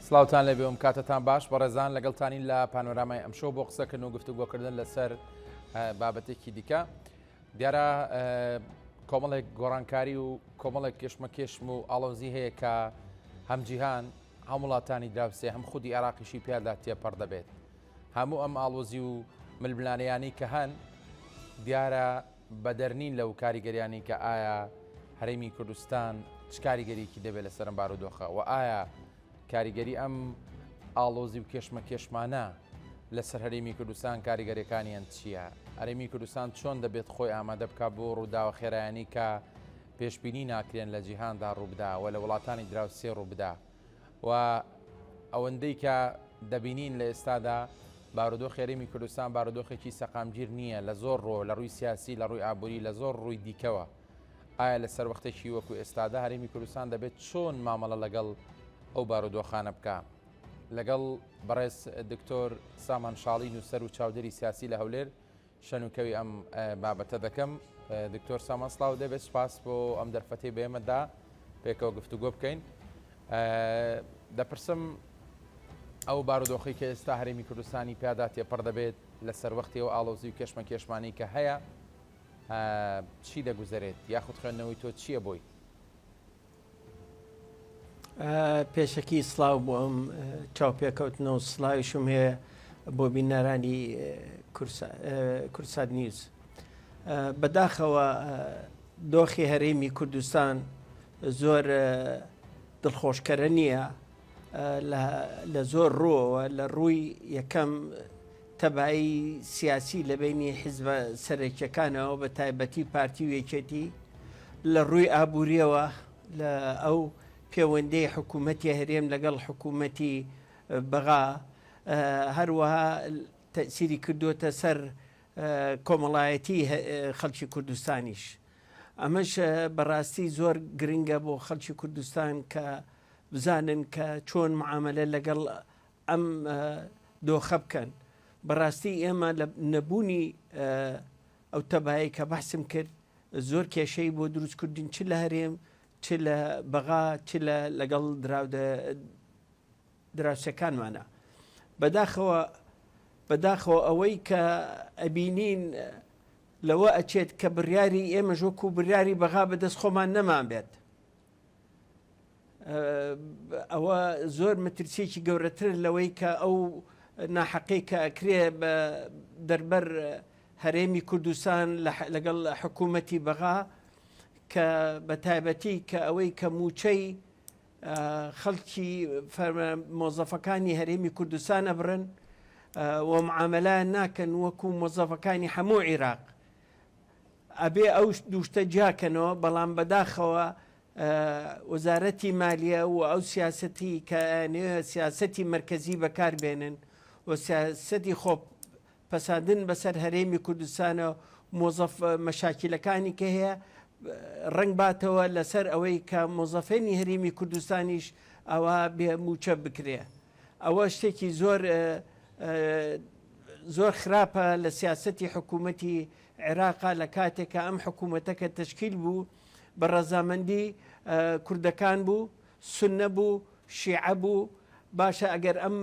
سلااوان لێ بێوم کاتتان باش بەڕێزان لەگەڵتانین لە پانۆرامای ئەمشۆ بۆ قسەکردن و گفتوگۆکردن لەسەر بابەتێکی دیکە دیارە کۆمەڵێک گۆڕانکاری و کۆمەڵێک کێشمەکێشم و ئاڵۆزی هەیە کە هەم جیهان هەم وڵاتانی دراوسێ هەم خودی عێراقیشی پیادا تێپەڕ دەبێت هەموو ئەم ئاڵۆزی و ململانیانی کە هەن دیارە بەدەرنین لەو کاریگەریانی کە ئایا هەرێمی کوردستان چ کاریگەریەکی دەبێت لەسەر بارودۆخە و ئایا کاریگەری ئەم ئاڵۆزی و کێشمە کێشمانە لەسەر هەرێمی کوردستان کاریگەریەکانیان چییە؟ هەرێمی کوردستان چۆن دەبێت خۆی ئامادە بکات بۆ ڕووداوە خێرایانی کە پێشبینی ناکرێن لە جیهاندا ڕووبدا و لە وڵاتانی دراوسێ ڕووبدا و ئەوەندەی کە دەبینین لە ئێستادا بارودۆخی هەرێمی کوردستان بارودۆخێکی سەقامگیر نییە لە زۆر ڕۆ لە ڕووی سیاسی لە ڕووی ئابووری لە زۆر ڕووی دیکەوە ئایا لەسەر وەختێکی وەکو ئێستادا هەرێمی کوردستان دەبێت چۆن مامەڵە لەگەڵ ئەو بارودۆخانە بکە لەگەڵ بەڕێز دکتۆر سامان شاڵی نووسەر و چاودێری سیاسی لە هەولێر شەنوکەوی ئەم بابەتە دەکەم. دکتۆر سامان سلااو دەبێت سپاس بۆ ئەم دەرفەتەی بێمەدا پێکەوە گفتوگۆ بکەین. دەپرسم ئەو بارودۆخی کە ئێستا هەرێمی کوردستانی پیادا تێپەڕ دەبێت لەسەر وەختی و ئاڵۆزی و کێشمە کێشمانی کە هەیە چی دەگوزارێت یاخود خوێندنەوەی تۆ چییە بۆی؟ پێشەکی سلااو بۆ ئەم چاوپێکەوتنەوە سلاویشم هەیە بۆ بینەرانی کورسات نیوز. بەداخەوە دۆخی هەرێمی کوردستان زۆر دڵخۆشکەرە نییە لە زۆر ڕۆوە لە ڕووی یەکەم تەبایی سیاسی لە بینی حیزبە سەرەکیەکانەوە بە تایبەتی پارتی و یەکێتی لە ڕووی ئابووریەوە لە ئەو پەیوەندی حکوومەتی هەرێم لەگەڵ حکوومەتی بەغا هەروەها تەسیری کردوتە سەر کۆمەڵایەتی خەڵکی کوردستانیش. ئەمەش بەڕاستی زۆر گرنگە بۆ خەڵکی کوردستان کە بزانن کە چۆن معاملە لەگەڵ ئەم دۆخە بکەن. بەڕاستی ئێمە لە نەبوونی ئەو تەبایی کە بەحسم کرد زۆر کێشەی بۆ دروستکردین چ لە هەرێم چ لە بەغا چ لەگەڵ دراوسەکانمانە. بەداخەوە ئەوەی کە ئەبینین لەوە ئەچێت کە بڕیاری ئێمە ژۆکو بڕیاری بەغا بەدەست خۆمان نەمان بێت. ئەوە زۆر مەترسیێکی گەورەتر لەوەی کە ئەو ناحەقەی کە ئەکرێ بە دەربەر هەرێمی کوردستان لەگەڵ حکوومەتی بەغا کە بە تایبەتی کە ئەوەی کە موچەی خەڵکی مۆزەفەکانی هەرێمی کوردستان ئەبرن و معاملە ناکەن وەکو مۆزەفەکانی هەموو عێراق ئەبێ ئەو دووشتە جیاکەنەوە. بەڵام بەداخەوە وەزارەتی مالیە و ئەو سیاسەتی کە سیاسەتی مرکزی بەکاربێنن و سیاسەتی خۆ پەسەندن بەسەر هەرێمی کوردستانە مۆزەف مەشاکلەکانی کە هەیە ڕنگ باتەوە لەسەر ئەوەی کە مۆزەفێنی هەرێمی کوردستانیش ئەوە بێ موچە بکرێ. ئەوە شتێکی زۆر خراپە لە سیاسەتی حکوومەتی عێراقا لە کاتێکە ئەم حکوومەتەکە تشکیل بوو بە ڕەزامەندی کوردەکان بوو، سونە بوو، شیعە بوو. باشە ئەگەر ئەم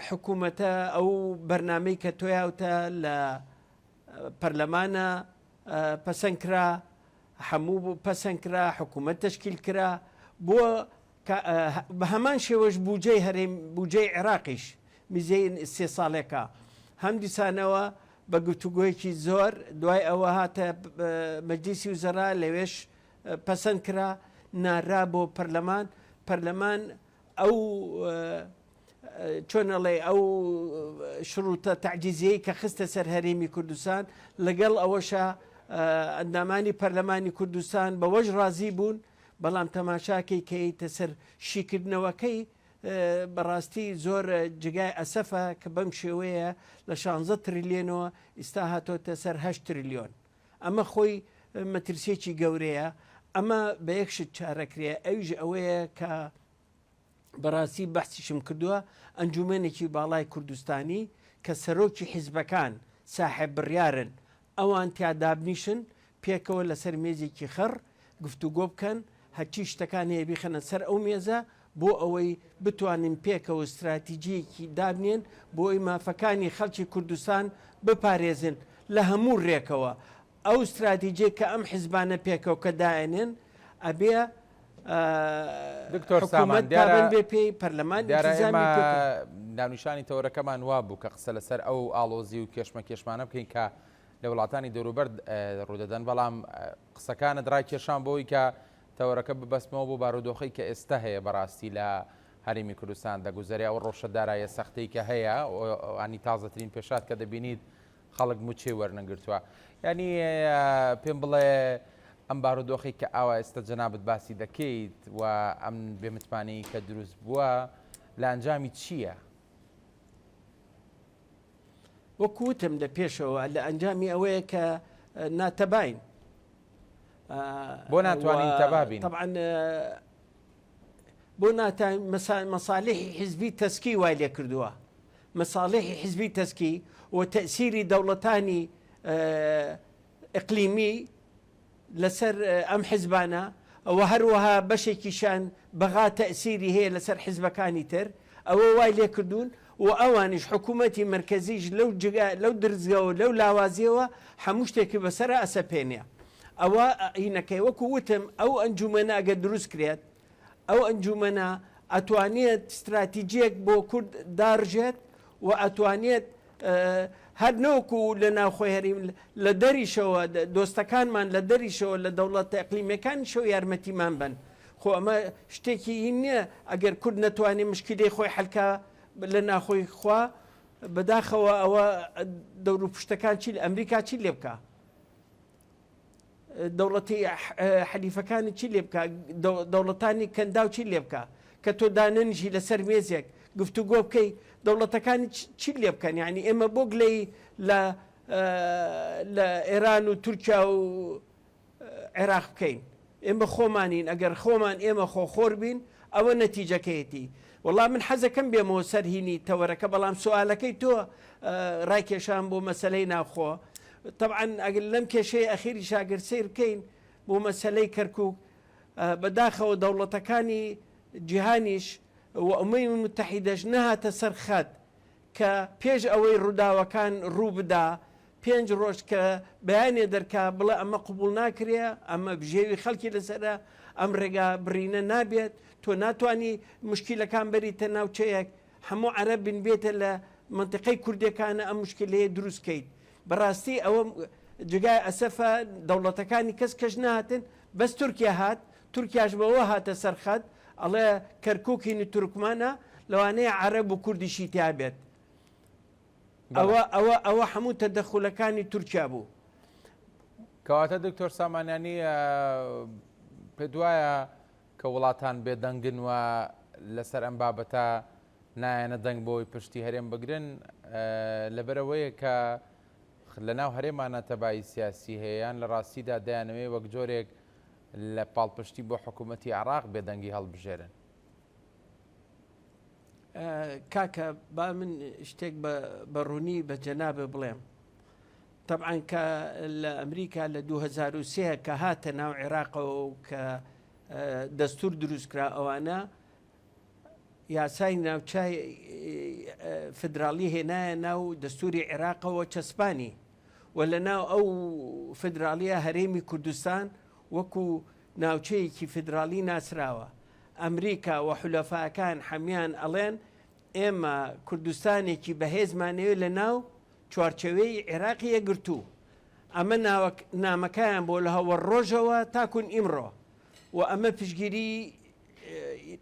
حکوومەتە ئەو بەرنامەی کە تۆیاوتە لە پەرلەمانە پەسەندکرا هەموو پەسەندکرا حکوومەت تشکیل کرا بۆ بە هەمان شێوەش بوجەی عێراقیش میزەی 3 ساڵێکە هەم دیسانەوە بە گفتوگۆیەکی زۆر دوای ئەوە هاتە مەجلیسی وزەرا لەوێش پەسەند کرا نارا بۆ پەرلەمان ئەو چۆنەڵێ ئەو شروتە تعجیزیەی کە خستە سەر هەرێمی کوردستان لەگەڵ ئەوەشە ئەندامانی پەرلەمانی کوردستان بەوەش ڕازی بوون. بەڵام تەماشاکەی کەیتە سەر شیکردنەوەکەی بەڕاستی زۆر جگای ئەسەفە کە بەم شێوەیە لە 16 تریلیۆنەوە ئێستا هاتۆتە سەر 8 تریلیۆن. ئەمە خۆی مەترسیێکی گەورەیە. ئەمە بە یەکشت چارەکرێ ئەویش ئەوەیە کە بەڕاستی بەحسیشم کردووە ئەنجومێنێکی باڵای کوردستانی کە سەرۆکی حیزبەکان ساحێب بڕیارن ئەوان تیادابنیشن پێکەوە لەسەر مێزێکی خەڕ گفتوگۆ بکەن هەرچی شتەکان هەیە بیخەنە سەر ئەو مێزە بۆ ئەوەی بتوانین پێکەوە استراتیجیەکی دابنێن بۆ ئەوی مافەکانی خەڵکی کوردستان بپارێزن لە هەموو ڕێکەوە. ئەو استراتیجیە کە ئەم حیزبانە پێکەوە کە دایێنن ئەبێ دکتۆر سامان دیارە بێ پێی پەرلەمان ناونیشانی تەوەرەکەمان وا بوو کە قسە لەسەر ئەو ئاڵۆزی و کێشمە بکەین کە لە وڵاتانی دەوروبەر ڕوودەدەن، بەڵام قسەکانت ڕای کێشان بۆی کە تەوەرەکە ببەستمەوە بۆ بارودۆخی کە ئێستا هەیە بەڕاستی لە هەرێمی کوردستان دەگوزەری ئەو ڕۆژەدارایە سەختەی کە هەیە ئانی تازەترین پێشات کە دەبینیت خەڵک موچێ وەرنەگرتووە. ینی پێم بڵێ ئەم بارودۆخی کە ئاوا ئێستا جەنابەت باسی دەکەیت و ئەم بێمتمانی کە دروست بووە لە ئەنجامی چییە؟ وەکوتم لە پێشەوە لە ئەنجامی ئەوەیە کە ناتەباین. بۆ ناتوانین تەبابین طبعا بۆ مەساڵحی حیزبی تەسکی وای لێ کردووە، مەساڵحی حیزبی تەسکی و تەسیری دەوڵەتانی ئیقلیمی لەسەر ئەم حیزبانە ئەوە هەروەها بەشێکیشان بەغا تەسیری هەیە لەسەر حیزبەکانی تر، ئەوە وای لێ کردوون و ئەوانش حکوومەتی مرکزیش لەو درزگەوە لەو لاوازیەوە هەموو شتێکی بەسەرە ئەسەپێنێ. ئەوە ئینەکەی وەکو وتم ئەو ئەنجومەنە ئەگەر دروست کرێت، ئەو ئەنجومەنە ئەتوانێت استراتیجیەک بۆ کورد داڕژێت و ئەتوانێت هەر نەوەکو لە ناوخۆی هەریم لە دەریشەوە دۆستەکانمان لە دەریشەوە لە دەوڵەتە ئەقلیمەکانیشەوە یارمەتیمان بن. خۆ ئەمە شتێکی نییە ئەگەر کورد نەتوانێت مشکلەی خۆی حەلکە لە ناخۆی خوا بەداخەوە ئەوە دەور و پشتەکان چی ئەمریکا چی لێ بکە، دەوڵەتی حەلیفەکانی چی لێ بکە، دەوڵەتانی کەندا و چی لێ بکە کە تۆ دانەنیژی لەسەر مێزێک گفتوگۆ بکەی دەوڵەتەکانی چی لێ بکەن. یعنی ئێمە بۆ گلەی لە ئێران و تورکیا و عێراق بکەین، ئێمە خۆمانین. ئەگەر خۆمان ئێمە خۆخۆر بین ئەوە نەتیجەکەیەتی. وەڵام من حەزەکەم بێمەوە سەرهینی تەوەرەکە، بەڵام سوالەکەی تۆ ڕایکێشان بۆ مەسلەی ناوخۆ. طبعا ئەگەر لەم کێشەی ئەخیری شاگەر سیر بکەین بۆ مەسلەی کەرکووک، بەداخەوە دەوڵەتەکانی جیهانیش و ئەمەی متحیدەش نەهاتە سەر خەت کە پێش ئەوەی ڕووداوەکان ڕوو بدا 5 ڕۆژ کە بەیانێ دەرکا بڵێ ئەمە قبول ناکرێ، ئەمە بژێوی خەڵکی لەسەرە، ئەم ڕێگا بڕینە نابێت، تۆ ناتوانانی مشکلەکان بەریتە ناوچەیەک، هەموو عەرەب بن بێتە لە منطقەی کوردەکانە ئەم مشکلەیە دروستکەیت. بەڕاستی ئەوە جگای ئەسەفە دەوڵەتەکانی کەس نهاتن، بەس تورکیا هات، تورکیاش بەوە هاتە سەرخەت ئەڵێ کەرکووکی تورکمانە لەوانەیە عەرەب و کوردیشی تیا بێت. ئەوە هەموو تەدەخولەکانی تورکیا بوو. کەواتە دکتۆر سامانیانی پێ دوایە کە وڵاتان بێدەنگن و لەسەر ئەم بابەتە نایەنە دەنگ بۆی پشتی هەرێم بگرن لەبەرەوەیە کە لە ناو هەرێمانە تەبایی سیاسی هەیەیان لە ڕاستیدا دایانەوەی وەک جۆرێک لە پاڵپشتی بۆ حکوومەتی عێراق بێدەنگی هەڵبژێرن. کاکە با من شتێک بەڕوونی بە جەنابە بڵێم. طبعا کە لە ئەمریکا لە 2003 کە هاتە ناو عێراقەوە و کە دەستور دروستکرا ئەوانە یاسای ناوچای فدراڵی هێنایە ناو دەستوری عێراقەوە چەسپانی و لە ناو ئەو فدراڵیە هەرێمی کوردستان وەکو ناوچەیەکی فدراڵی ناسراوە. ئەمریکا و حولەفاکان هەمیان ئەڵێن ئێمە کوردستانێکی بەهێزمانەوە لە ناو چوارچەوەی عێراقی یەگرتووە. ئەمە نامەکەیان بۆ لە هەوە ڕۆژەوە تاکون ئیمڕۆ و ئەمە پشگیری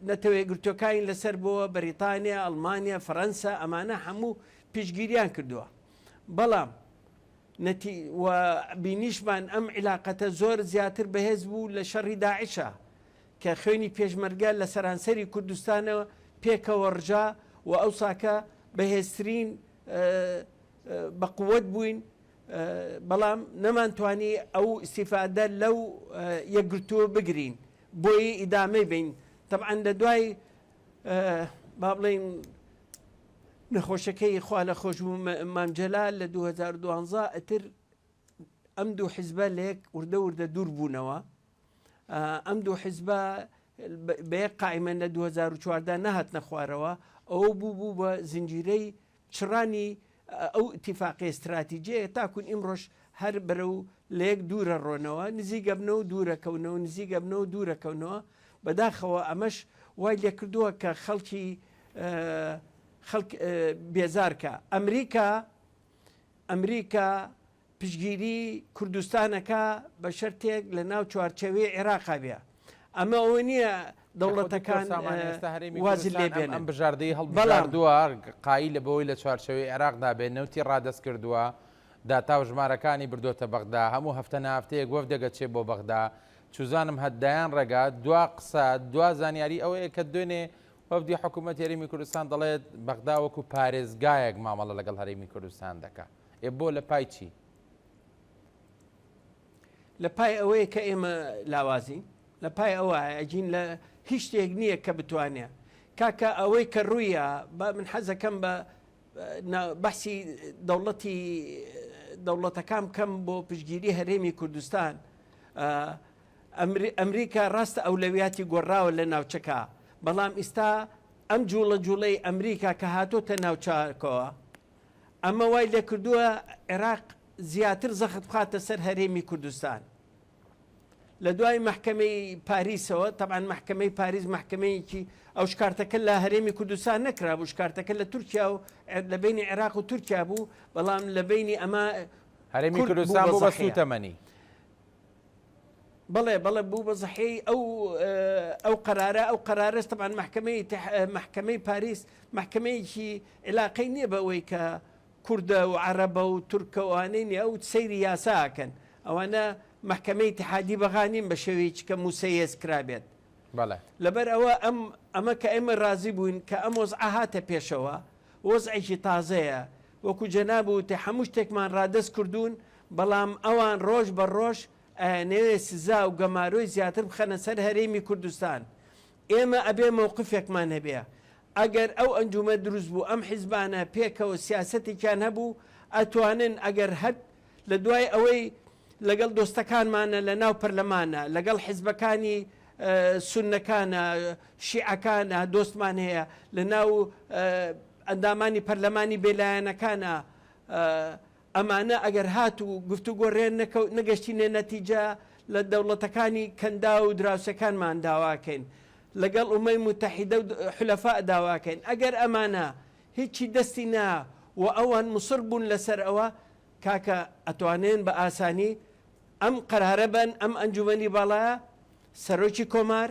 نەتەوەی گرتوەکانی لەسەر بووە بەریتانیا، ئەڵمانیا، فەرەنسا، ئەمانە هەموو پشگیریان کردووە. بەڵام و بینیشمان ئەم عیلاقەتە زۆر زیاتر بەهێز بوو لە شەڕی داعشە کە خوێنی پێشمەرگە لە سەرانسەری کوردستانەوە پێکەوە ڕژا و ئەو ساکە بەهێزترین بەقووەت بووین، بەڵام نەمانتوانی ئەو ئیسیفادە لەو یەکگرتووە بگرین بۆی ئیدامەی بین. طبعا لە دوای با بڵێن نەخۆشەکەی خوا لە خۆشبوو مامجەلال لە 2012 ئەتر ئەم دوو حیزبە لە یەک وردە دوور بوونەوە. ئەم دوو حیزبە بە قائمە لە 2014 نەهاتنە خوارەوە ئەوە بوو بە زنجیرەی چڕانی ئەو ئیتیفاقی استراتیجیە تاکوون ئیمڕۆژ هەر بەرەو لە یەک دوورە ڕۆنەوە نزیگە بنەوە و دوورەکەونەوە نزیگە بنەوە و دوورەکەونەوە بەداخەوە ئەمەش وای لێ کردووە کە خەڵکی بێزارکە ئەمریکا پشگیری کوردستانەکە بە شەرتێک لە ناو چوارچەوەی عێراقا بێ ئەمە ئەوە نییە دەوڵەتەکان وازی لێ بێنن ئەم بژاردەی هەڵبژاردووە قایی لە بەوەی لە چوارچەوەی عێراقدا بێنەوتی ڕادەست کردووە داتا و ژمارەکانی بردوۆتە بەغدا هەموو هەفتە نافتەیەک وەف دەگەچێ بۆ بەغدا چوزانم هەدایان ڕێگا دوا قسە دوا زانیاری ئەوەیە کە دوێنێ وەفدی حکوومەت هەرێمی کوردستان دەڵێت بەغدا وەکو پارێزگایەک مامەڵە لەگەڵ هەرێمی کوردستان دەکات بۆ لە پای چی؟ لە پای ئەوەیە کە ئێمە لاوازین لە پای ئەوە ئەجین لە هیچ شتێک نییە کە بتوانێت کاکە ئەوەی کە ڕوویە من حەزەکەم بە بەحسی دەوڵەتەکان بکەم بۆ پشگیری هەرێمی کوردستان ئەمریکا ڕاستە ئەولەویاتی گۆڕاوە لە ناوچەکە بەڵام ئێستا ئەم جوڵەی ئەمریکا کە هاتۆتە ناوچاکەوە ئەمە وای لێ کردووە عێراق زیاتر زەخت بخاتە سەر هەرێمی کوردستان لە دوای محکمەی پاریسەوە طبعاً محکمەی پاریس محکمەیەکی ئەو شکارتەکە لە هەرێمی کوردستان نەکرا بوو شکارتەکە لە تورکیا و لە بینی عێراق و تورکیا بوو بەڵام لە بینی ئەمە هەرێمی کوردستان بوو بە سوتەمەنی بەڵێ بوو بە زەحەی ئەو قەرارە طبعاً محکمەی پاریس محکمەیەکی علاقەی نییە بەوەی کە کوردە و عەرەبە و تورکە وانەی نیە ئەو سەیری یاساکەن ئەوانە محکمەی اتحادی بەغانین بە شێوەیەکی کە موسەیەز کرابێت لەبەر ئەوە ئەمە کە ئێمە ڕازی بووین کە ئەم وەزعە هاتە پێشەوە وەزعێکی تازەیە وەکو جەناب وتێ هەموو شتێکمان ڕادەست کردوون بەڵام ئەوان ڕۆژ بە ڕۆژ نوێ سزا و گەماروی زیاتر بخەنە سەر هەرێمی کوردستان ئێمە ئەبێ مووقفێکمان هەبێ ئەگەر ئەو ئەنجومە دروست بوو ئەم حیزبانە پێکەوە سیاسەتێکیان هەبوو ئەتوانن ئەگەر هەر لە دوای ئەوەی لەگەڵ دۆستەکانمانە لە ناو پەرلەمانە لەگەڵ حیزبەکانی سونەکانە شیعەکانە دۆستمان هەیە لە ناو ئەندامانی پەرلەمانی بێلایەنەکانە ئەمانە ئەگەر هات و گفتوگۆ ڕێن نەگەشتینێ نەتیجە لە دەوڵەتەکانی کەندا و دراوسەکانمان داواکەین لەگەڵ ئومەی متحیدە و حولەفا داواکەین ئەگەر ئەمانە هیچی دەستی نا و ئەوان مصر بوون لەسەر ئەوە کاکە ئەتوانێن بە ئاسانی ئەم قەرارە بن ئەم ئەنجومەنی باڵایە سەرۆکی کۆمار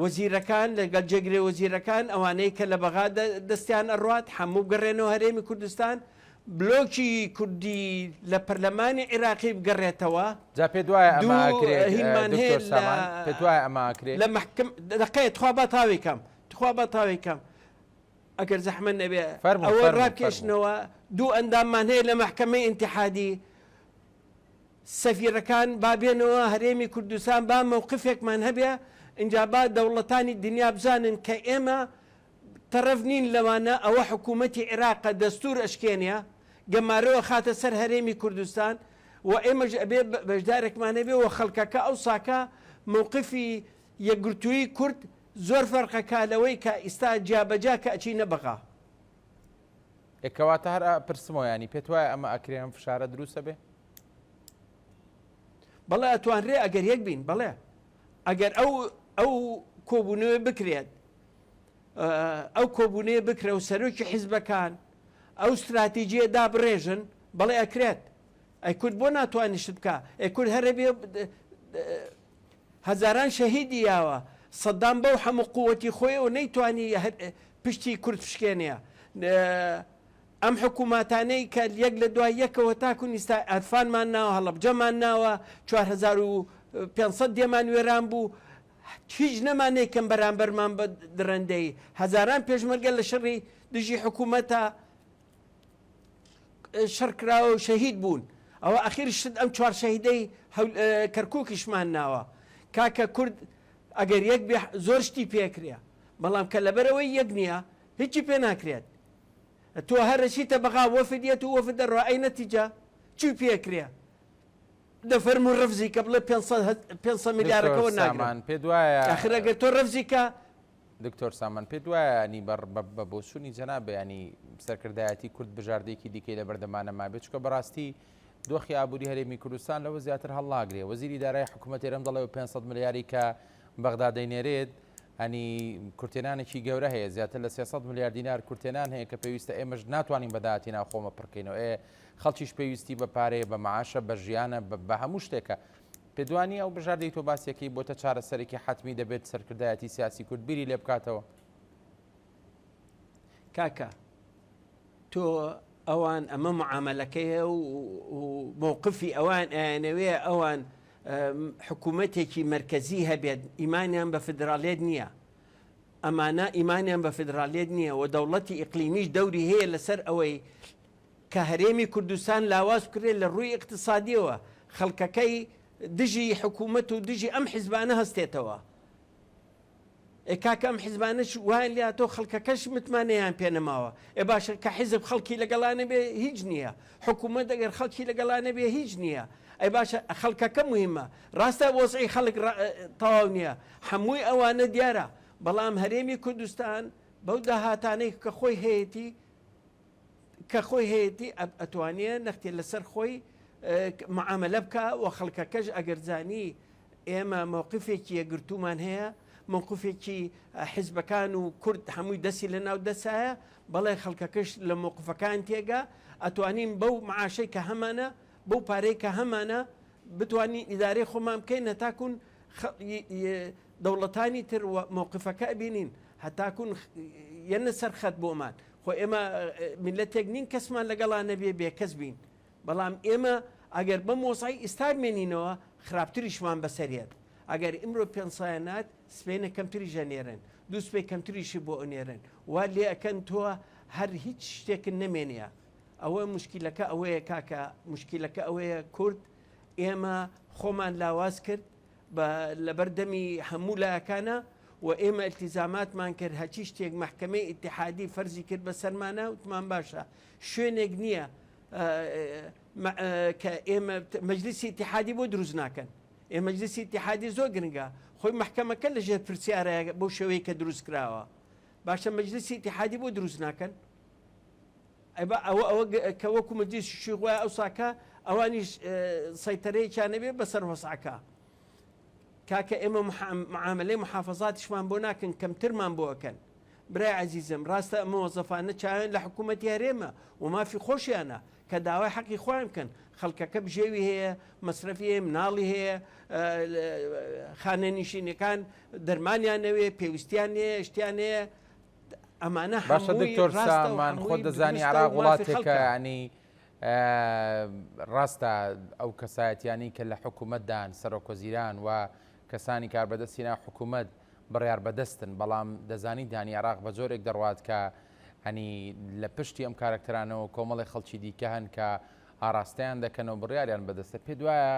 وەزیرەکان لەگەڵ جێگرێ وەزیرەکان ئەوانەی کە لە بەغا دەستیان ئەڕوات هەموو بگەڕێنەوە هەرێمی کوردستان بلۆکی کوردی لە پەرلەمانی عێراقی بگەڕێتەوە جا پێ دوایە ئەماکرێت لە محکم دەقێت خوا بە تاوی کەم ئەگەر زەحمە نەبێ ئەوە ڕاکێشنەوە دوو ئەنداممان هەیە لە محکمەی ئینتیحادی سەفیرەکان بابێنەوە هەرێمی کوردستان با مووقفێکمان هەبێ اینجا با دەوڵەتانی دنیا بزانن کە ئێمە تەرەف نین لەوانە ئەوە حکوومەتی عێراقە دەستور ئەشکێنە گەمارەوە خاتە سەر هەرێمی کوردستان و ئێمەش ئەبێ بەشدارێکمان هەبێ و خەڵکەکە ئەو ساکە مووقفی یەکگرتووی کورد زۆر فەرقەکە لەوەی کە ئێستا جیابەجا کە ئەچینە بەغا کەواتە هەر پرسمەوە ینی پێت وایە ئەمە ئەکرێ ئەم فشارە دروستە بێ بەڵێ ئەتوانرێ ئەگەر یەک بین بەڵێ ئەگەر ئەو کۆبوونەوە بکرێت ئەو کۆبوونەیە بکرێ و سەرۆکی حیزبەکان ئەو استراتیجیە دابڕێژن بەڵێ ئەکرێت ئەی کورد بۆ ناتوانیشت بکە ئەی کورد هەرە بێ هەزاران شەهیدی یاوە سەدام بەو هەموو قووەتی خۆی و نەیتوانی پشتی کورد فشکێنەیە ئەم حکوومەتانەی کە یەک لە دوای یەکەوە تاکو نیستا ئەرفانمان ناوە هەڵەبجەمان ناوە 4500 دێمان وێران بوو هیچ نەمانێکم بەرامبەرمان بە درەندەی هەزاران پێشمەرگە لە شەڕی دژی حکوومەتە شەڕکراوە و شەهید بوون ئەوە ئەخیر شت ئەم 4 شەهیدەی کەرکووکیشمان ناوە کاکە کورد ئەگەر یەک زۆر شتی پێکرێ بەڵام کە لەبەرەوەی یەک نییە هیچی پێ ناکرێت تۆ هەرەچیتە بەغا وەفدێت و وەفد دەڕۆ ئەی نەتیجە چی پێکرێ دەفەرمو ڕفزی کە بڵێ 500 میلیارەکەەوە ناگران پێ وایە ئەخرەگە تۆ ڕفزیکە دکتۆر سامان پێ وایە ینی بە بۆچوونی جەناب بەیانی سەرکردایەتی کورد بژاردەیەکی دیکەی لە بەردەمانەما بێت چکە بەڕاستی دۆخی ئابووری هەرێمی کوردستان لەوە زیاتر هەڵناگرێ وەزیری دارای حکوومەت ئێرەم دەڵێ 500 ملیاری کە بەغدا دەینێرێت ئەنی کورتێنانێکی گەورە هەیە زیاتر لە 300 ملیار دینار کورتێنان هەیە کە پێویستە ئێمەش ناتوانین بەداهاتی ناوخۆمە پڕکەینەوە خەڵکیش پێویستی بە پارەیە بە معاشە بە ژیانە بە هەموو شتێکە پێدوانی ئەو بژاردەی تۆ باسیەکەی بۆتە چارەسەرێکی حتمی دەبێت سەرکردایەتی سیاسی کورد بیری لێ بکاتەوە کاکە تۆ ئەوان ئەمە معاملەکەیە و مووقفی ئەوان ئەیانەوەیە ئەوان حکوومەتێکی مرکزی هەبێت ئیمانیان بە فدراالێت نییە ئەمانە ئیمانیان بە فدراالێت نییە و دەوڵەتی ئیقلیمیش دەوری هەیە لەسەر ئەوەی کە هەرێمی کوردستان لاواز بکرێت لە ڕووی اقتصادیەوە خەڵکەکەی دژی حکوومەت و دژی ئەم حیزبانە هەستێتەوە کاکە ئەم حیزبانەش وایە لیا تۆ خەڵکەکەش متمانەیان پێنەماوە باشە کە حیزب خەڵکی لەگەڵانە بێ هیچ نییە حکوومەت ئەگەر خەڵکی لەگەڵانە بێ هیچ نییە ئەی باشە خەڵکەکە مهمە ڕاستە وەزعی خەڵک تەواو نییە هەمووی ئەوانە دیارە بەڵام هەرێمی کوردستان بەو داهاتانەی کە خۆی هەیەی ئەتوانێت نەختێ لەسەر خۆی معاملە بکە و خەڵکەکەش ئەگەرزانی ئێمە مووقفێکی یەگرتومان هەیە مووقفێکی حیزبەکان و کورد هەمووی دەستی لە ناو دەسایە بەڵێ خەڵکەکەش لە مووقفەکان تێگا ئەتوانین بەو معاشەی کە هەمانە بەو پارەی کە هەمانە بتوانین ئیدارەی خۆمان بکەین هەتاکوون دەوڵەتانی تر مووقفەکە بینین هەتاکوون یەنە سەرخەت بۆمان خۆ ئێمە میلەتێک نین کەسمان لەگەڵانە بێ بێکەس بین بەڵام ئێمە ئەگەر بە مۆسای ئیستار مێنینەوە خراپتریشمان بەسەرێت ئەگەر ئمرۆ پێنجسایەنات سپێنە کەمتری ژەنێرن دوو سپێ کەمتریشی بۆ ئەنێرن وا لێ ئەکەن تۆ هەر هیچ شتێکن نەمێنە ئەوە مشکلەکە ئەوەیە کاکە مشکلەکە ئەوەیە کورد ئێمە خۆمان لاواز کرد لە بەردەمی هەموو لایەکانە و ئێمە التیزاماتمان کرد هەچی شتێک محکەمەی ئیتحادی فەرزی کرد بە سەرمانە وتمان باشە شوێنێک نییە کە ئێمە مەجلیسی ئیتحادی بۆ دروست ناکەن ئێمە مەجلیسی ئیتحادی زۆر گرنگە خۆی محکەمەکە لەژێر پرسیارە بۆ شێوەیە کە دروست کراوە باشە مەجلیسی ئیتحادی بۆ دروست ناکەن ئەوە کە وەکو مەجلیس شوێ ئەو ساکە ئەوانیش سەیتەرەیەکیانە بێ بەسەر وەسعەکە کاکە ئێمە معاملەی محافەزاتیشمان بۆ ناکەن کەمترمان بۆ ئەکەن برای عزیزم ڕاستە ئەمە وەزەفانە چاوێن لە حکوومەتی هەرێمە و مافی خۆشیانە کە داوای حەقی خۆیان بکەن خەڵکەکە بژێوی هەیە مەسرەفی هەیە مناڵی هەیە خانەنشینەکان دەرمانیانەوێ پێویستیان هەیە شتیان هەیە ئەمانە باشە دکتۆر سامان خۆ دەزانی عراق وڵاتێکە ینی ڕاستە ئەو کەسایەتیانی کە لە حکوومەتدان سەرۆکۆزیران و کەسانی کاربەدەستی ناو حکوومەت بڕیار بەدەستن بەڵام دەزانی دانی عراق بە جۆرێک دەڕوات کە هەنی لە پشتی ئەم کارکترانەوە کۆمەڵی خەڵکی دیکە هەن کە ئاراستیان دەکەنەوە بڕیاریان بەدەستە پێ دوایە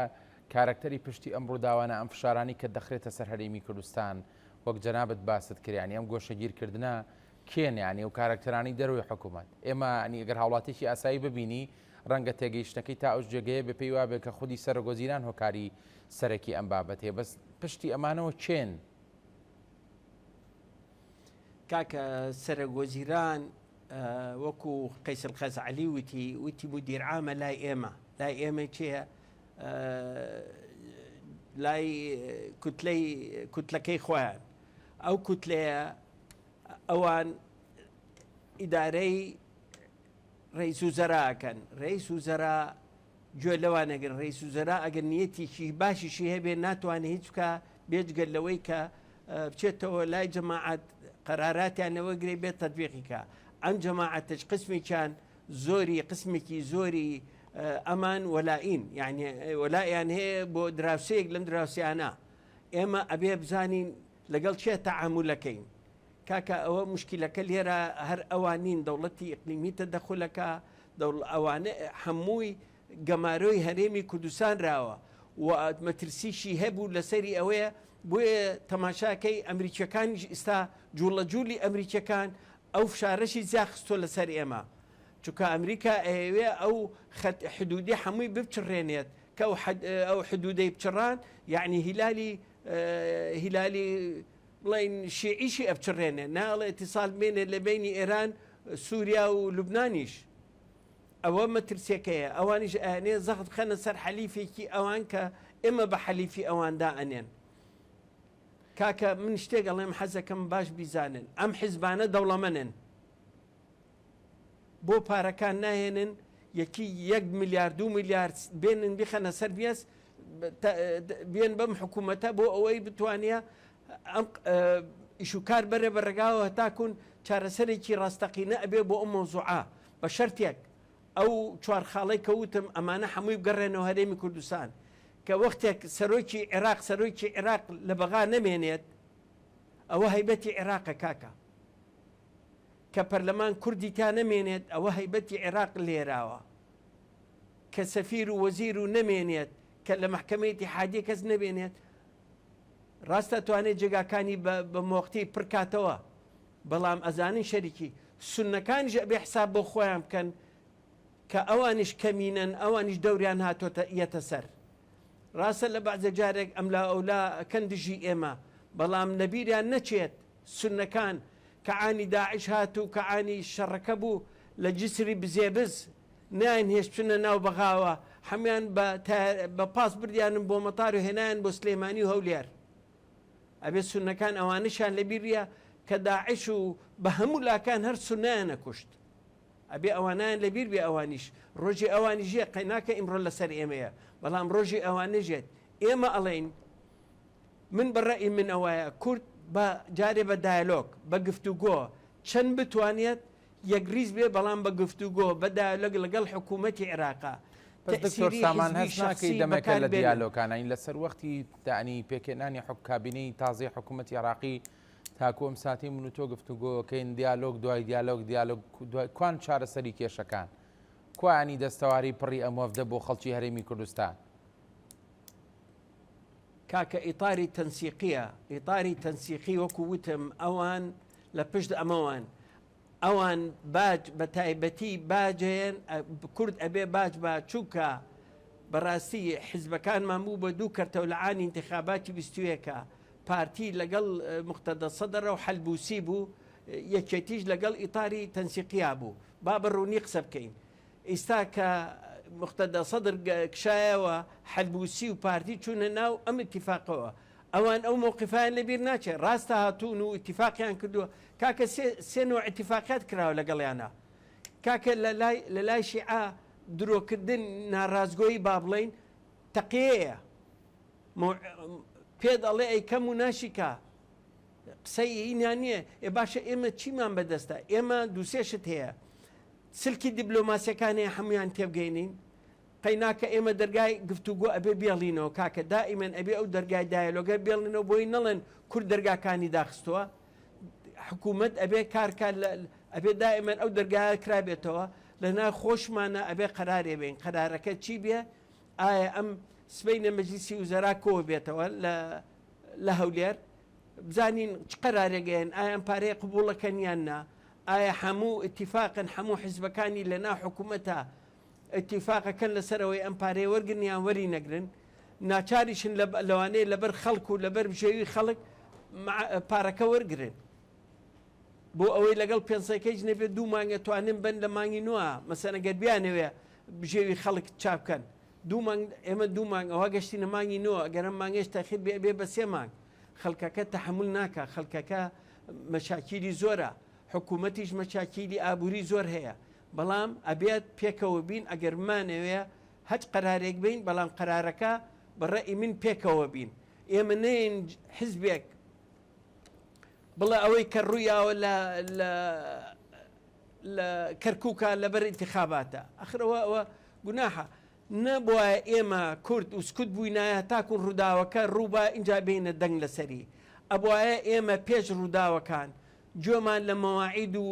کارکتەری پشتی ئەم ڕووداوانە ئەم فشارانی کە دەخرێتە سەر هەرێمی کوردستان وەک جەنابەت باست کردیانی ئەم گۆشەگیرکردنە کێن ینی و کارکترانی دەروی حکوومەت ئێمە ئەنی ئەگەر هاوڵاتێکی ئاسایی ببینی ڕەنگە تێگەیشتەکەی تا ئەو جێگەیە بە پێی وابێت کە خودی سەرۆگۆزیران هۆکاری سەرەکی ئەم بابەتێ بەس پشتی ئەمانەوە چێن کاکە سەرۆگۆزیران وەکو قەیسەل خەزعەلی وتی مدیر عامە لای ئێمە چیە لای کوتلەکەی خۆیان ئەو کوتلەیە ئەوان ئیدارەی ڕئیس وزەراکەن ڕئیس وزەرا گوێ لەوانەگەن ڕئیس وزەرا ئەگەر نیەتێکی باشیشی هەبێ ناتوانێت هیچ بکە بێجگەل لەوەی کە بچێتەوە لای جەماعەت قەراراتیانەوە گرێ بێت تەطبیقیکە ئەم جەماعەتش قسمێکی زۆری ئەمان وەلائین یعنی وەلایان هەیە بۆ دراوسەیەک لەم دراوسیانە ئێمە ئەبێ بزانین لەگەڵ چێ تەعامولەکەین کاکە ئەوە مشکلەکە لێرە هەر ئەوانین دەوڵەتی ئیقلیمی تەدەخولەکە ئەوانە هەمووی گەمارۆی هەرێمی کوردستان راوە و مەترسیشی هەبوو لەسەری ئەوەیە بۆیە تەماشاکەی ئەمریکیەکانیش ئێستا جوڵە جوولی ئەمریکیەکان ئەو فشارەشی زیاخستۆ لەسەر ئێمە چونکە ئەمریکا ئەوێ ئەو حدودی هەمووی بچڕێنێت ئەو حدودەی بچڕان یعنی هیلالی بڵین شیعیشی ئەبچڕێنێ ناڵێ ئیتیسال بێنێ لە بینی ئێران سووریا و لوبنانیش ئەوە مەترسێکەیە ئەوانیش ئەنێ زەخت خەنە سەر حەلیفێکی ئەوان کە ئێمە بە حەلیفی ئەواندا ئەنێن کاکە من شتێک ئەڵێم حەزەکەم باش بیزانن ئەم حیزبانە دەوڵەمەنن بۆ پارەکان ناهێنن یەکی 1 میلیارد 2 میلیارد بێنن بخەنە سەر بیاس بێن بەم حکوومەتە بۆ ئەوەی بتوانە ئەم ئیشوکار بەرێ بەڕێگاوە تاکوون چارەسەرێکی ڕاستەقینە ئەبێ بۆ ئەم مۆزوعە بە شەرتێک ئەو چوار خاڵی کەوتم ئەمانە هەمووی بگەڕێنەوە هەرێمی کوردستان کە وەختێک سەرۆکی عێراق لە بەغا نەمێنێت ئەوە هەیبەتی عێراقە کاکە کە پەرلەمان کوردی تا نەمێنێت ئەوە هەیبەتی عێراق لێراوە کە سەفیر و وەزیر و نەمێنێت کە لە مەحکەمەی ئیتیحادیە کەس نەبێنێت ڕاستە توانێت جێگاکانی بە مۆختی پڕکاتەوە بەڵام ئەزانن شەریکی سونەکانیش ئەبێ حساب بۆ خۆیان بکەن کە ئەوانش کەمینن ئەوانیش دەوریان هاتۆتە یەتە سەر ڕاستە لە بەعزە جارێک ئەملا ئەولا ئەکەن دژی ئێمە بەڵام نەبیریان نەچێت سونەکان کە عانی داعش هاتوو کە عانی شەڕەکە بوو لە جسری بزێبز نان هێش بچنە ناو بەغاوە هەمان بە پاس بردیانم بۆ مەتار و هێنایان بۆ سلێمانی و هەولێر ئەبێ سونەکان ئەوانشان لەبیریە کە داعش و بە هەموو لاکان هەر سونەیانە کوشت ئەبێ ئەوانیان لەبیر بێ ئەوانیش ڕۆژی ئەوانی ژێ قەیناکە ئیمڕۆ لەسەر ئێمەیە بەڵام ڕۆژی ئەوانە ژێت ئێمە ئەڵێن من بەڕێی من ئەوەیە کورد بە جارێ بە دایلۆگ بە گفتوگۆ چەند بتوانێت یەکریز بێ بەڵام بە گفتوگۆ بە دایلۆگ لەگەڵ حکوومەتی عێراقا دکتۆر سامان هەست ناکەی دەمەکە لە دیالۆکانین لەسەر وەختی دانی پێکێنانی کابینەی تازی حکوومەتی عێراقی تاکۆم ساتی من و تۆ گفتوگۆکەین دیالۆگ دوای دیالۆگ کوان چارەسەری کێشەکان کوانی دەستەواری پڕی ئەمۆفدە بۆ خەڵکی هەرێمی کوردستان کاکە ئیطاری تەنسیقیە ئیطاری تەنسیقی وەکو وتم ئەوان لە پشت ئەمەوان ئەوان باج بە تایبەتی باجێن کورد ئەبێ باج با چووکە بەڕاستی حیزبەکانمان بوو بە دوو کەرتەوە لەعانی انتخاباتی 21کە پارتی لەگەڵ مقتەدە سەدەرە و حەلبوسی بوو یەکێتیش لەگەڵ ئیطاری تەنسیقیا بوو با بەڕوونی قسە بکەین ئێستا کە مقتەدە سەدر کشایەوە حەلبوسی و پارتی چوونە ناو ئەم اتفاقەوە ئەوان ئەو مووقفیان لەبیر ناچێت ڕاستە هاتوون و اتفاقیان کردووە کاکە سێ نوع اتفاقات کراوە لەگەڵیانە کاکە لە لای شیعە درۆکردن ناڕازگۆیی با بڵێن تەقیەیە پێ دەڵێ ئەی کەم و ناشیکە قسەی هینیان نییە ئێ باشە ئێمە چیمان بەدەستە ئێمە دووسێشت هەیە سلکی دیبلۆماسیەکانی هەمویان تێبگەینین قەیناکە ئێمە دەرگای گفتوگۆ ئەبێ بێڵینەوە کاکە دائیمەن ئەبێ ئەو دەرگای دایلۆگە بێڵینەوە بۆی نەڵێن کورد دەرگاکانی داخستووە حکوومەت ئەبێ کارکار ئەبێ دائیمەن ئەو دەرگایە کرابێتەوە لەنا خۆشمانە ئەبێ قەرارێ بین قەرارەکە چی بێ ئایا ئەم سبەینە مەجلیسی وزەرا کۆ بێتەوە لە هەولێر بزانین چ قەرارێگەیەن ئایا ئەم پارەیە قبوڵەکەنیان نا ئایا هەموو اتفاقن هەموو حیزبەکانی لەنا حکوومەتە اتفاقەکەن لەسەرەوەی ئەم پارەیە وەرگنیان وەری نەگرن ناچاریشن لەوانەیە لەبەر خەڵک و لەبەر بژێوی خەڵک پارەکە وەرگرن بۆ ئەوەی لەگەڵ پێنسەکەیش نەبێت دوو مانگە توانن بن لە مانگی نووە مەسەنە گەربیانەوێ بژێوی خەڵک چاپکەن ئێمە دوو مانگ ئەوە گەشتینە مانگی نووە ئەگەرم مانگەش تاخیر بێ بە سێ مانگ خەڵکەکە تەحمل ناکە خەڵکەکە مەشاکیلی زۆرە حکوومەتیش مەشاکیلی ئابووری زۆر هەیە بەڵام ئەبێت پێکەوە بین ئەگەرمانەوێ هەچ قەرارێک بین بەڵام قەرارەکە بەڕێی من پێکەوە بین ئێمە نین حزبێک بڵێ ئەوەی کە ڕوویاوە لە کەرکووکە لەبەر ئینتیخاباتە ئەخرەوە ئەوە گوناحە نەبووە ئێمە کورد و سکوت بووینایە تاکوون ڕووداوەکە ڕووبە اینجا بینە دەنگ لەسەری ئەبواە ئێمە پێش ڕووداوەکان جۆمان لە مەواعید و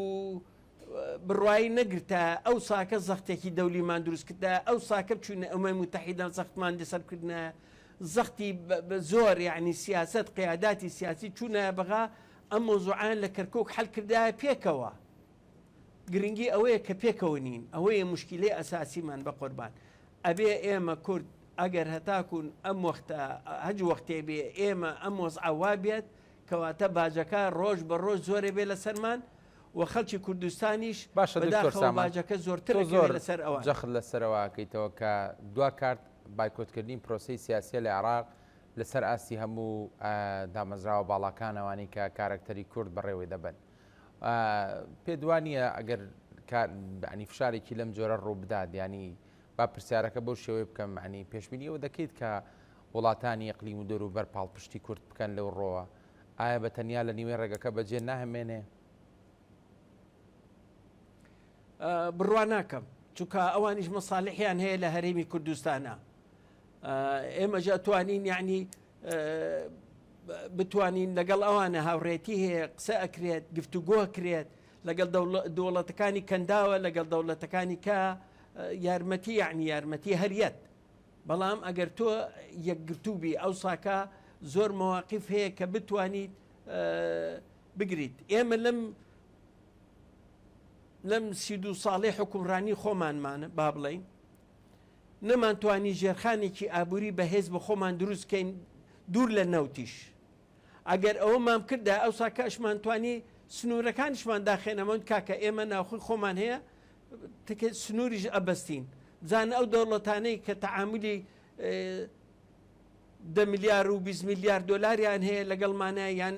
بڕوایی نەگرتە ئەو ساکە زەختێکی دەولیمان دروستکردە ئەو ساکە بچوونە ئەمەی متحیدان زەختمان لەسەرکردنە زەختی زۆر یعنی سیاست قیاداتی سیاسی چوونە بەغا ئەم مۆزوعان لە کەرکک حەل کردایە پێکەوە گرنگی ئەوەیە کە پێکەوە نین ئەوەیە مشکلەی ئەساسیمان بە قوربان ئەبێ ئێمە کورد ئەگەر هەتاکوون ئەم وەختە هەج وەختێ بێ ئێمە ئەم وەزعە وا بێت کەواتە باجەکە ڕۆژ بە ڕۆژ زۆرە بێ لە سەرمان و خەڵکی کوردستانیش باشە دکتۆر سامان باجەکە زۆرتر لەسەر ئەوە جەخت لەسەرەوەکەیتەوە کە دوا کارت بایکۆتکردنی پرۆسی سیاسی لە عێراق لەسەر ئاستی هەموو دامەزراوە باڵاکانەوانی کە کارکتەری کورد بەڕێوەی دەبن پێ دوانیە ئەگەر ینی فشارێکی لەم جۆرە ڕوو بدات ینی با پرسیارەکە بەو شێوەی بکەم عنی پێشبینی ئەوە دەکەیت کە وڵاتانی ئەقلیم و دەوروبەر پاڵپشتی کورد بکەن لەو ڕۆوە ئایا بە تەنیا لە نیوەی ڕێگەکە بەجێ ناهێمێنێ؟ بڕوا ناکەم چونکە ئەوانیش مەساڵحیان هەیە لە هەرێمی کوردستانە ئێمە جا توانین یعنی بتوانین لەگەڵ ئەوانە هاوڕێتی هەیە قسە ئەکرێت گفتوگۆ کرێت لەگەڵ دەوڵەتەکانی کەنداوە لەگەڵ دەوڵەتەکانی کە یارمەتی یعنی یارمەتی هەریەت بەڵام ئەگەر تۆ یەکگرتوبی ئەو ساکە زۆر مەواقف هەیە کە بتوانیت بگریت ئێمە لەم 32 ساڵی حکومڕانی خۆمانمانە با بڵێین نەمانتوانی ژێرخانێکی ئابووری بەهێز بە خۆمان دروستکەین دوور لە نەوتیش ئەگەر ئەوەمان کردە ئەو ساکەشمانتوانی سنوورەکانیشمان داخێنەمەون کاکە ئێمە ناوخۆی خۆمان هەیە سنووریش ئەبەستین بزانە ئەو دەوڵەتانەی کە تەعاملی 10 میلیار و 20 میلیارد دۆلاریان هەیە لەگەڵمانە یان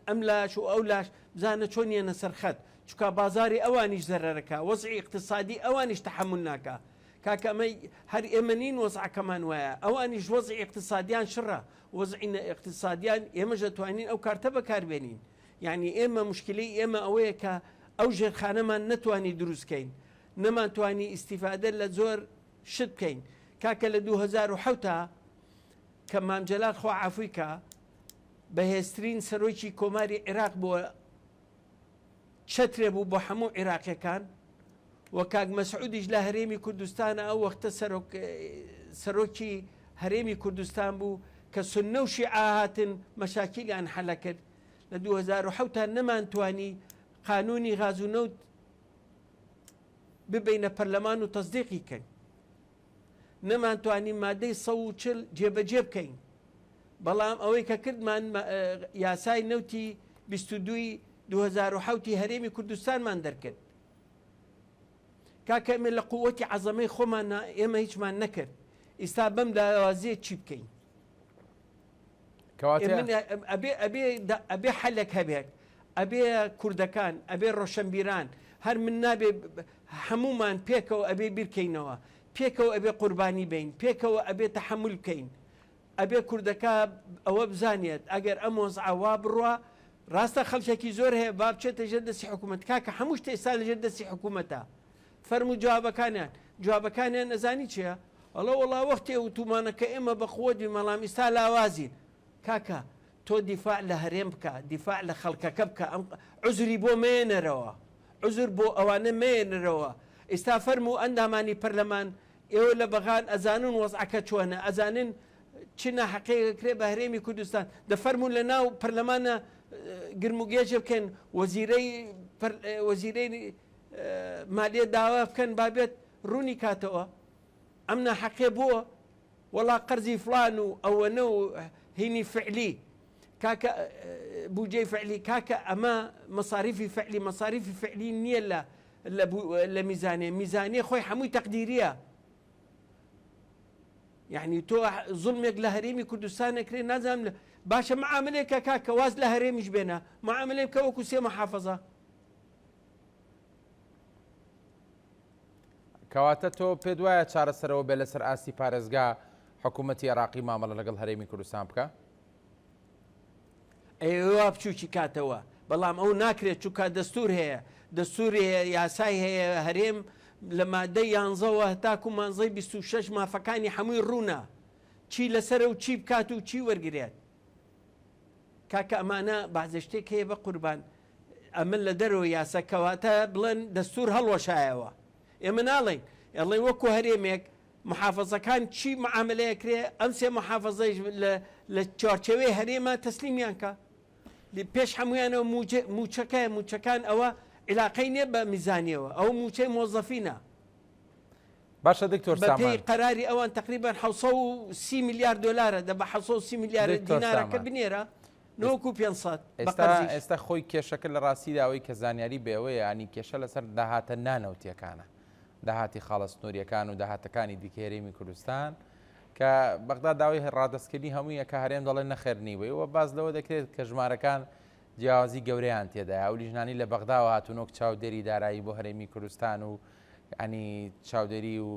ئەم لاش و ئەو لاش بزانە چۆن یەنە سەرخەت چکە بازاری ئەوانیش زەرەرەکە وەزعی اقتصادی ئەوانیش تەحمل ناکە کاکە ئەمە هەر ئێمە نین وەزعەکەمان وایە ئەوانیش وەزعی اقتصادیان شڕە وەزعی اقتصادیان ئێمەش دەتوانین ئەو کارتە بەکاربێنین یعنی ئێمە مشکلەی ئێمە ئەوەیە کە ئەو ژێرخانەمان نەتوانی دروستکەین نەمانتوانی ئیسیفادە لە زۆر شت بکەین کاکە لە 2007 کە مام جەلال خوا عەفوی کە بەهێزترین سەرۆکی کۆماری عێراق بووە چەترێ بوو بۆ هەموو عێراقیەکان و کاک مەسعودیش لە هەرێمی کوردستانە ئەو وەختە سەرۆکی هەرێمی کوردستان بوو کە سوننە و شیعە هاتن مەشاکیلیان حەلە کرد لە 2007 نەمانتوانی قانونی غاز و نەوت ببینە پەرلەمان و تەزدیقی کەین نەمانتوانی مادەی 140 جێبەجێ بکەین بەڵام ئەوەی کە کردمان یاسای نەوتی 22 2007 هەرێمی کوردستانمان دەرکرد کاکە ئێمە لە قووەتی عەزەمەی خۆمان ئێمە هیچمان نەکرد ئێستا بەم لاوازیە چی بکەین ئەبێ حەلێک هەبێت ئەبێ کوردەکان ئەبێ ڕۆشنبیران هەر من نابێ هەمومان پێکەوە ئەبێ بیرکەینەوە پێکەوە ئەبێ قوربانی بین پێکەوە ئەبێ تەحمل بکەین ئەبێ کوردەکە ئەوە بزانێت ئەگەر ئەم وەزعەوا بڕوە ڕاستە خەڵکێکی زۆر هەیە با بچێتە ژێر دەستی حکوومەت کاکە هەموو شتێ ئێستا لەژێر دەستی حکوومەتە فەرموو جوابەکانیان نەزانی چییە ئەڵە وەڵا وەختێ وتومانەکە ئێمە بەخۆدی مەڵام ئێستا لاوازین کاکە تۆ دیفاع لە هەرێم بکە دیفاع لە خەڵکەکە بکە ئەم عوزری بۆ مێنەرەوە عوزر بۆ ئەوانە مێنەرەوە ئێستا فەرموو ئەندامانی پەرلەمان ئێوە لە بەغان ئەزانن وەزعەکە چۆنە ئەزانن چ ناحەقەیەکرێ بە هەرێمی کوردستان دەفەرموون لە ناو پەرلەمانە گرموگێژە بکەن وەزیرەی مالیە داوا بکەن بابێت ڕوونی کاتەوە ئەم ناحەقێ بووە وەڵا قەرزی فڵان و ئەوەنە و هینی فعلی کاکە بوجەی فعلی کاکە ئەمە مەصاریفی فعلی نییە لە میزانێ خۆی هەمووی تەقدیریە یعنی تۆ زوڵمێک لە هەرێمی کوردستانەکرێ نازانم باشە معاملێکە کاکە واز لە هەرێمیش بێنە معاملێ بکە وەکو سێ مەحافەزە کەواتە تۆ پێ دوایە چارەسەرەوە بێ لەسەر ئاستی پارێزگا حکوومەتی عێراقی مامەڵە لەگەڵ هەرێمی کوردستان بکە ئێوە بچووکی کاتەوە بەڵام ئەو ناکرێت چووکە دەستور هەیە دەستوری هەیە یاسای هەیە هەرێم لە مادەی 11ەوە هەتاکو مانزەی 26 مافەکانی هەمووی ڕوونە چی لەسەر و چی بکات و چی وەرگێت کاکە ئەمانە بەعزە شتێک هەیە بە قوربان ئەمە لە دەرەوە یاسەکەواتە بڵێن دەستور هەڵوەشایەوە ئێمە ناڵێن ئەڵێ وەکو هەرێمێک محافەزەکان چی معاملەیەکرێ ئەم سێ محافەزەیش لە چارچەوەی هەرێمە تەسلیمیان کە پێش هەمویانەوە موچەکان ئەوە علاقەی نییە بە میزانیەوە ئەو موچەی مۆزەفینە باشە دکتۆر بەپێی سامان قەراری ئەوان تقریبان 630 میلیارد دلارە دەبە 630 میلیارد دینارە کە بنێرە نۆکو 500 ئێستا خۆی کێشەکە لە ڕاستیدا ئەوەی کە زانیاری بێەوەی ینی کێشە لەسەر داهاتە نانەوتیەکانە داهاتی خاڵستنووریەکان و داهاتەکانی دیکە هەرێمی کوردستان کە بەغدا داوای ڕادستکردنی هەمووی یەکە هەرێم دەڵێ نەخێرنیوەی وە باز لەوە دەکرێت کە ژمارەکان جیاوازی گەورەیان تێدا ئەو لیژنانی لە بەغداوە هاتوونۆک چاودێری دارایی بۆ هەرێمی کوردستان و ینی چاودێری و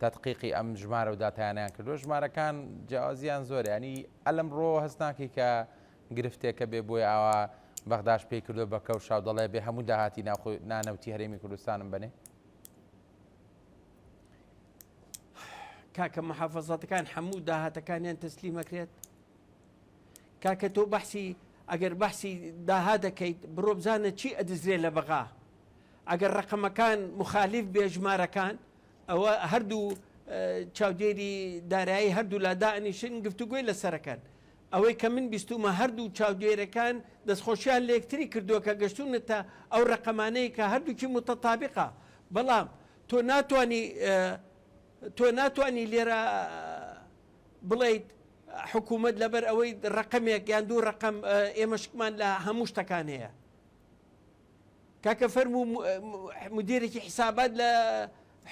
تدقیقی ئەم ژمارە و داتایانیان کردو ژمارەکان جیاوازیان زۆر ینی ئەلم ڕۆ هەست ناکەی کە گرفتێکە بێ بۆی ئاوا بەغداش پێی کردو بە کەو شاو دەڵێ بێ هەموو داهاتی نانەوتی هەرێمی کوردستانم بنێ کاکە محافەزاتەکان هەموو داهاتەکانیان تەسلیمەکرێت کاکە تۆ بەحسی ئەگەر بەحسی داها دەکەیت بڕۆ بزانە چی ئەدزرێت لە بەغا ئەگەر ڕقەمەکان مخالیف بێ ژمارەکان ئەوە هەردوو چاودێری دارایی هەردوو لا دائنیشن گفتوگوی لەسەرەکان ئەوەی کە من بیستومە هەردوو چاودێرەکان دەستخۆشیان لە یەکتری کردووە کە گەشتونەتە ئەو ڕقەمانەی کە هەردووکی متتابقە بەڵام تۆ ناتوانانی لێرە بڵیت حکوومەت لەبەر ئەوەی ڕقەمێک یان دوو ڕقەم ئێمەشکمان لە هەموو شتەکان هەیە کاکە فەرموو مدیرێکی حسابات لە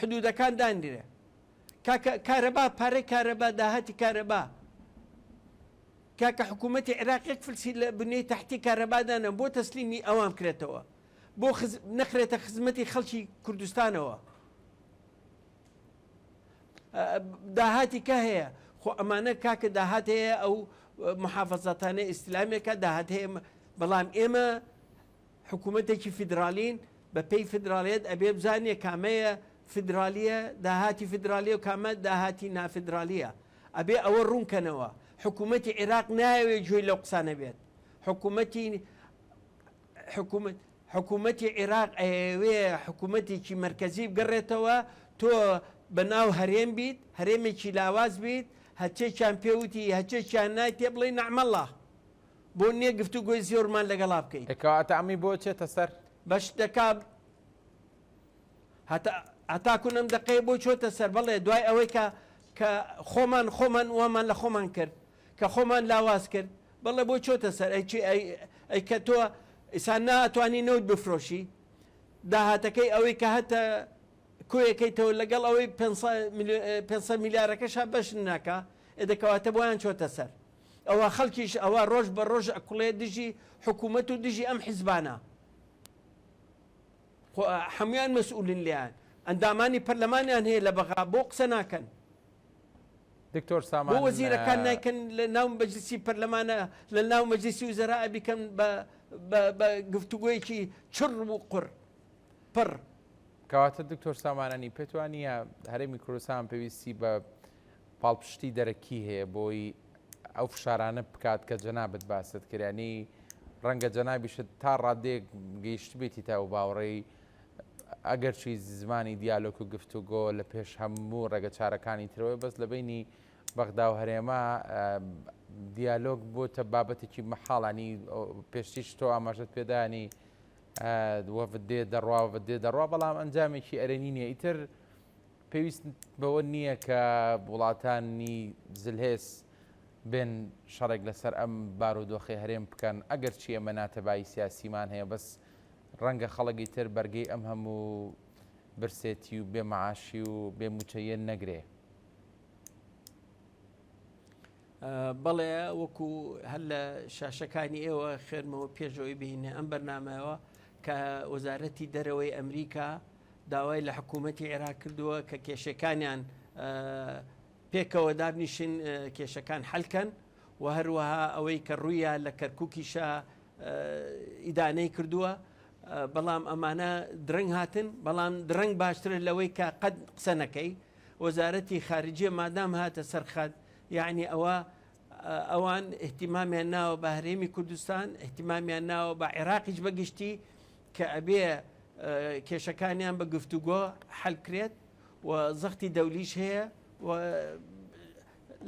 حدودەکان دانیرێ کاکە کارەبا پارەی کارەبا داهاتی کارەبا کاکە حکوومەتی عێراقێک فلسی لە بنەی تحتی کارەبادانە بۆ تەسلیمی ئەوان کرێتەوە بۆ نەخرێتە خزمەتی خەڵکی کوردستانەوە داهاتی کە هەیە خۆ ئەمانە کاکە داهات هەیە ئەو محافەزاتانە ئیسلامێکە داهات هەیە بەڵام ئێمە حکوومەتێکی فیدراالین بە پێی فیدراالیت ئەبێ بزانێ کامەیە فیدراالیە داهاتی فیدراالیە و کامە داهاتی نافیدراالیە ئەبێ ئەوە ڕوونکەنەوە حکوومەتی عێراق ناوێت گوێی لەو قسانە بێت حکوومەتی عێراق ئەوێ حکوومەتێکی مرکزی بگەڕێتەوە تۆ بەناو هەرێم بیت هەرێمێکی لاواز بیت هەچێکیان پێوتی هەچێکیان نای تێ بڵێ نەعمەڵڵا بۆ نییە گفتوگۆی زۆرمان لەگەڵا بکەیت ئەکەواتەمی بۆ چێتە سەر بەش دەکا هەتاکوونم دقەیە بۆ چۆتە سەر بڵێ دوای ئەوەی کە خۆمان وامان لە خۆمان کرد کە خۆمان لاواز کرد بەڵێ بۆ چۆتە سەر ئەی کە تۆ ئیسان ناتوانانی نەوت بفرۆشی داهاتەکەی ئەوەی کە هەتە کۆیەکەیتەوە لەگەڵ ئەوەی 500 میلیارەکەشا بەش ناکە دەکەواتە بۆیان چۆتە سەر ئەوە خەڵکیش ئەوە ڕۆژ بە ڕۆژ ئەکوڵێ دژی حکوومەت و دژی ئەم حیزبانە هەمویان مەسئولین لیان ئەندامانی پەرلەمانیان هەیە لە بەغا بۆ قسە ناکەن دکتۆر سامان بۆ وەزیرەکان نایکەن لە ناو مەجلیسی پەرلەمانە لە ناو مەجلیسی وزەرا بیکەن بە گفتوگویەکی چڕ و قڕ پڕ کەواتە دکتۆر سامانانی پێتوانیە هەرێمی کوردستان پێویستی بە پاڵپشتی دەرەکی هەیە بۆی ئەو فشارانە بکات کە جەنابەت باست کردیانی ڕەنگە جەنابیشت تا ڕادێک گەیشت بێتی تا و باوەڕێی ئەگەرچی زمانی دیالۆک و گفتوگۆ لە پێش هەموو ڕێگە چارەکانی ترەوەی بەس لە بینی بەغدا و هەرێما دیالۆگ بۆتە بابەتێکی مەحاڵانی پێشتیش تۆ ئاماژەت پێدانی وەدێ دەڕوا بەڵام ئەنجامێکی ئەرێنی نییە ئیتر پێویست بەوە نییە کە وڵاتانی زلهێز بێن شەڕێک لەسەر ئەم بارودۆخی هەرێم بکەن ئەگەر چی ئەمە ناتەبایی سیاسیمان هەیە بەس ڕەنگە خەڵکی تر بەرگەی ئەم هەموو برسێتی و بێمەعاشی و بێموچەیە نەگرێ بەڵێ وەکو هەر لە شاشەکانی ئێوە خێرمەوە پێشەوەی بینێ ئەم بەرنامەوە کە وەزارەتی دەرەوەی ئەمریکا داوای لە حکوومەتی عێراق کردووە کە کێشەکانیان پێکەوە دابنیشن کێشەکان حەلکەن و هەروەها ئەوەی کە ڕوویە لە کەرکووکیشە ئیدانەی کردووە بەڵام ئەمانە درەنگ هاتن بەڵام درەنگ باشترە لەوەی کە قەت قسە نەکەی وەزارەتی خارجیە مادام هاتە سەرخەت یعنی ئەوان احتیمامیان ناوە بە هەرێمی کوردستان احتیمامیان ناوە بە عێراقیش بەگشتی کە ئەبێ کێشەکانیان بە گفتوگۆ حەلکرێت و زەختی دەولیش هەیە و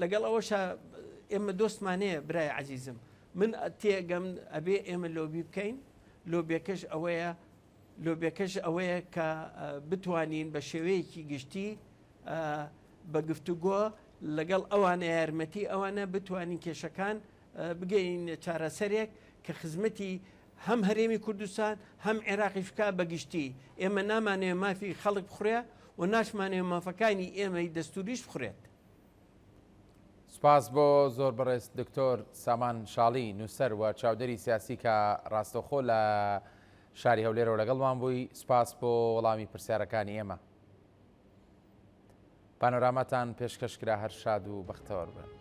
لەگەڵ ئەوەشە ئێمە دۆستمانەیە برای عەزیزم من تێگەم ئەبێ ئێمە لۆبی بکەین لۆبیەکەش ئەوەیە لۆبیەکەش ئەوەیە کە بتوانین بە شێوەیەکی گشتی بە گفتوگۆ لەگەڵ ئەوانە یارمەتی ئەوانە بتوانین کێشەکان بگەین چارەسەرێک کە خزمەتی هەم هەرێمی کوردستان هەم عێراقی بکا بەگشتی. ئێمە نامانەوێ مافی خەڵک بخورێ و ناشمانێ مافەکانی ئێمەی دەستوریش بخورێت. سپاس بۆ زۆر بەڕێز دکتۆر سامان شاڵی نووسەر و چاودەری سیاسی کە ڕاستەوخۆ لە شاری هەولێرەوە لەگەڵمان بووی. سپاس بۆ وەڵامی پرسیارەکانی ئێمە. پانۆرامەتان پێشکەشکرا هەر شاد و بەختەوەر بن.